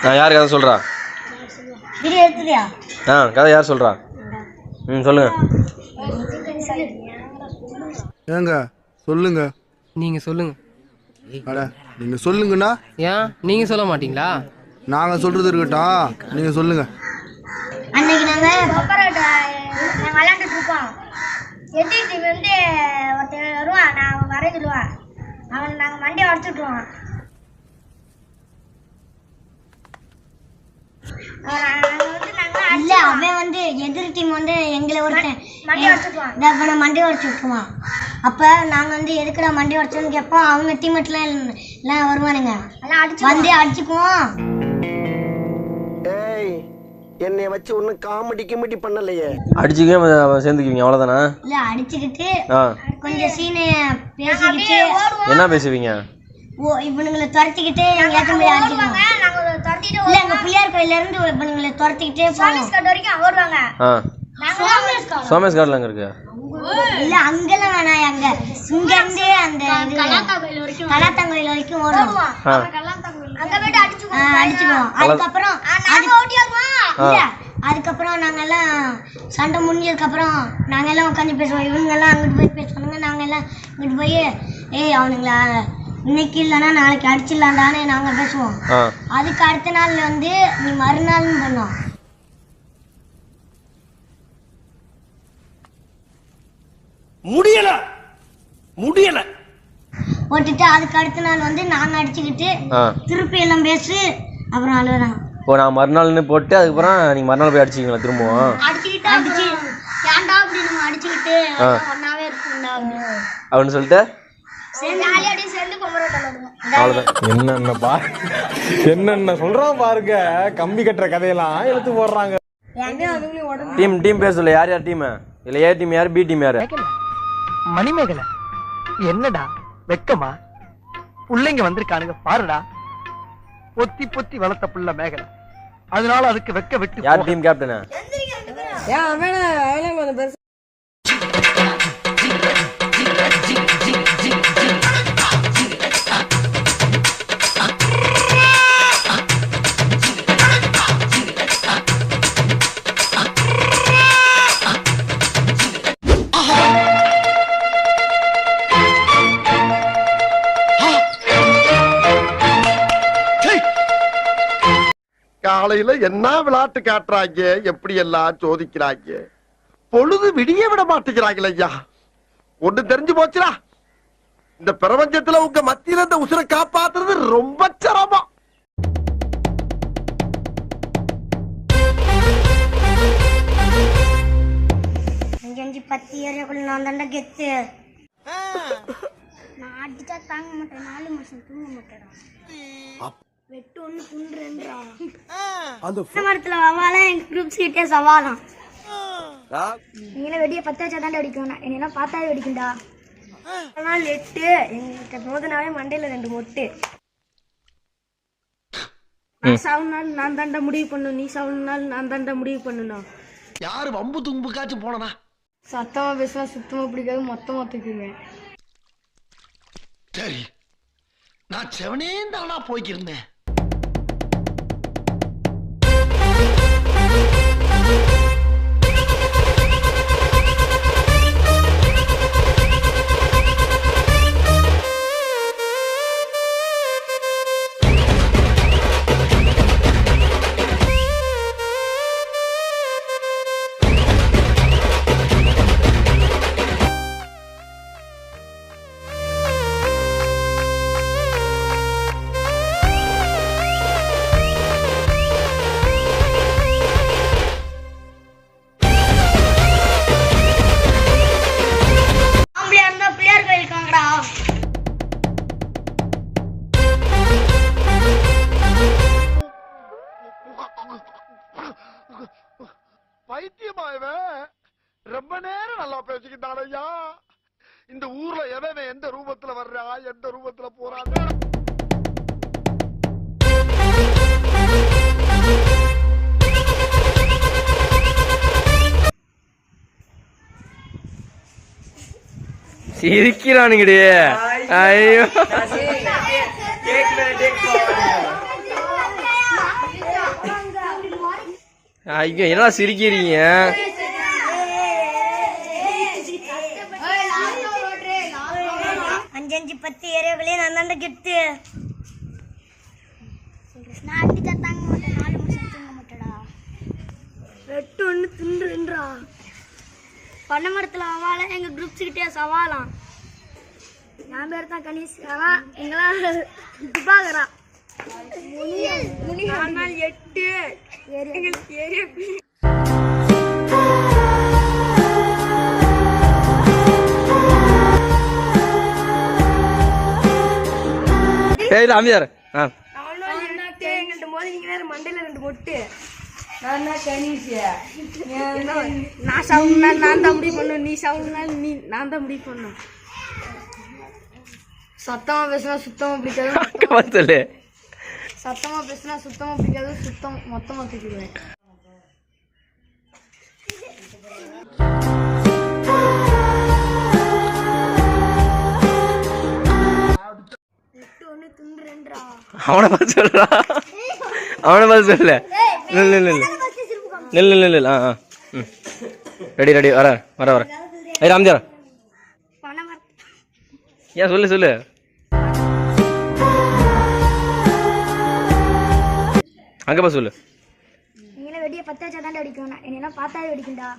யார் கதை சொல்கிறா? கதை யார் சொல்கிறா? சொல்லுங்க. ஏங்க சொல்லுங்க. நீங்க சொல்லுங்க. அட நீங்க சொல்லுங்கண்ணா. ஏன் நீங்க சொல்ல மாட்டீங்களா? நாங்க சொல்றது இருக்கட்டும், நீங்க சொல்லுங்க. அன்னைக்கு நாங்க விளையாண்டுட்டு இருப்போம். எதிர்த்து வந்து ஒருத்தர் வருவான், நான் வர சொல்லுவான். அவன் நாங்கள் மண்டியை உடச்சுட்ருவோம். இல்ல அவன் வந்து எதிர் டீம் வந்து எங்களை ஒருத்தன் மண்டி உடச்சு விட்டுருவான். அப்ப நாங்க வந்து எதுக்குடா மண்டி உடச்சோன்னு கேட்போம். அவங்க டீம்மேட்ல எல்லாம் வருவானுங்க, வந்து அடிச்சுக்குவோம். என்னைய வச்சு ஒன்னும் காமெடி கிமெடி பண்ணலையே. அடிச்சுக்கவே சேர்ந்துக்குவீங்க அவ்வளவுதானா? இல்ல அடிச்சுக்கிட்டு கொஞ்சம் சீனு பேசிக்கிட்டு. என்ன பேசுவீங்க? இவனுங்களை துரத்திக்கிட்டு எங்கேயாச்சும் போய் அடிச்சுக்குவோம். இல்ல எங்க பிள்ளையார் கோயில இருந்து இவனுங்களை துரத்திக்கிட்டே வரைக்கும் வருவாங்க. சோமேஷ் கார்டுல அங்க இருக்கு. இல்ல அங்கெல்லாம் வேணாம், அங்க இங்க இருந்து அந்த கலாத்தாங்கோயில் வரைக்கும் ஓடுவோம். அங்க போயிட்டு அடிச்சுக்குவோம். அதுக்கப்புறம் அதுக்கப்புறம் நாங்கெல்லாம் சண்டை முடிஞ்சதுக்கு அப்புறம் நாங்க எல்லாம் உட்காந்து பேசுவோம். இவங்க எல்லாம் அங்கிட்டு போய் பேசுவாங்க, நாங்க எல்லாம் இங்கிட்டு போய் அவனுங்களா இன்னைக்கு இல்லைன்னா நாளைக்கு அடிச்சிடலாண்டான்னு நாங்க பேசுவோம். அதுக்கு அடுத்த நாள் வந்து நீ மறுநாள்னு பண்ணோம். முடியல போட்டுட்டு அதுக்கு அடுத்த நாள் வந்து நாங்க அடிச்சுக்கிட்டு திருப்பி எல்லாம் பேசி அப்புறம் அழுகுறாங்க. இப்போ நான் மறுநாள்னு போட்டு அதுக்கப்புறம் நீங்க மறுநாள் போய் அடிச்சிங்களா திரும்பவும்? அடிச்சு ஏன்டா அப்படி நம்ம அடிச்சுக்கிட்டு ஒன்னாவே இருக்குண்டா அப்படின்னு சொல்லிட்டு என்னென்ன சொல்றான் பாருங்க. கம்பி கட்டுற கதையெல்லாம் எடுத்து போடுறாங்க. டீம் பேர் சொல்லு. யார் டீம்? இல்ல ஏ டீம் யார், பி டீம் யாரு? மணிமேகலை என்னடா வெக்கமா? பிள்ளைங்க வந்திருக்கானுங்க பாருடா. பொத்தி பொத்தி வளர்த்த புள்ள மேகலை, அதனால அதுக்கு வெக்க விட்டு. யார் டீம் கேப்டனா? காலையில என்ன விளையாட்டு காட்டுறாங்க, எப்படி எல்லாம் சோதிக்கிறாங்க. பொழுது விடிய விட மாட்டேங்கிறாங்களே ஐயா. ஒண்ணு தெரிஞ்சு போச்சுடா, இந்த பிரபஞ்சத்துல உங்க மத்தியில இந்த உசுரை காப்பாத்துறது ரொம்ப சிரமம். பத்து ஏரியாக்குள்ள நான் தாண்டா கெத்து. நான் அடிச்சா தாங்க மாட்டேன், 4 மாசம் தூங்க மாட்டேன். வெட்டு ஒண்ணு துண்டுறா அந்த மரத்துல வவால எங்க குரூப் சீட்டே சவாலாம். நீங்களே வெடிய 10 வச்சா தாண்டா அடிக்கும், என்ன பார்த்தாவே வெடிக்கும்டா. ஆனால் 8 எங்கிட்ட மோதனாவே மண்டையில 2 மொட்டு. நான் சாவுனாலும் நான் தாண்டா முடிவு பண்ணணும், நீ சாவுனாலும் நான் தாண்டா முடிவு பண்ணணும். யாரு வம்பு தும்புக்காச்சும் போனனா? சத்தமா பேசினா சுத்தமா பிடிக்காது, மொத்தமா தூக்குவேன். சரி நான் செவனே தானா போய்க்கிருந்தேன். பைத்தியமாயவன் ரொம்ப நேரம் நல்லா பேசிக்கிட்டான் ஐயா. இந்த ஊர்ல எவன் எந்த ரூபத்துல வர்றா, எந்த ரூபத்துல போறான். சிரிக்கிறானுங்கடி. ஐயோ ஐயோ என்னடா சிரிக்கிறீங்க? அஞ்சு 10 ஏரியாவிலே நான் தாண்ட கெத்து. நான் அடிச்சா தாங்க மாட்டேன், 4 மாசம் தூங்க மாட்டேடா. வெட்டு ஒன்று தின்றுன்றா. பண்ண மரத்தில் அவால எங்கள் குரூப்ஸ் கிட்டே சவாலாம். நான் பேர் தான் கணேஷ். ஆனால் எங்களால் பார்க்குறான் 8 எங்களுக்கு ஏரியா. இல்ல அமைதியாரு. எங்கள்கிட்ட போது நீங்க வேற மண்டையில 2 மொட்டு. நான் சவுண்ட் நான் தான் முடிவு பண்ணும், நீ சவுண்ட் நீ நான் தான் முடிவு பண்ணும். சத்தமா பேசினா சுத்தமா பிடிக்காது, சொல்லு. சத்தமா பேசினா சுத்தமா பிடிக்காது, சுத்தம் மொத்தமா தூக்கிடுவேன். அவனை பார்த்து சொல்றா, அவனை பார்த்து சொல்லு. நில்லு நில்லு நில்லு நில்லு நில்லு. ஆ ம் ரெடி ரெடி வர வர வர. ஐயா அமைதியாரா. ஏன் சொல்லு சொல்லு. அங்கே பா சொல்லு. நீங்களே வெடியை 10 வச்சா தாண்டா அடிக்கும், என்ன பார்த்தாலே வெடிக்கும்டா.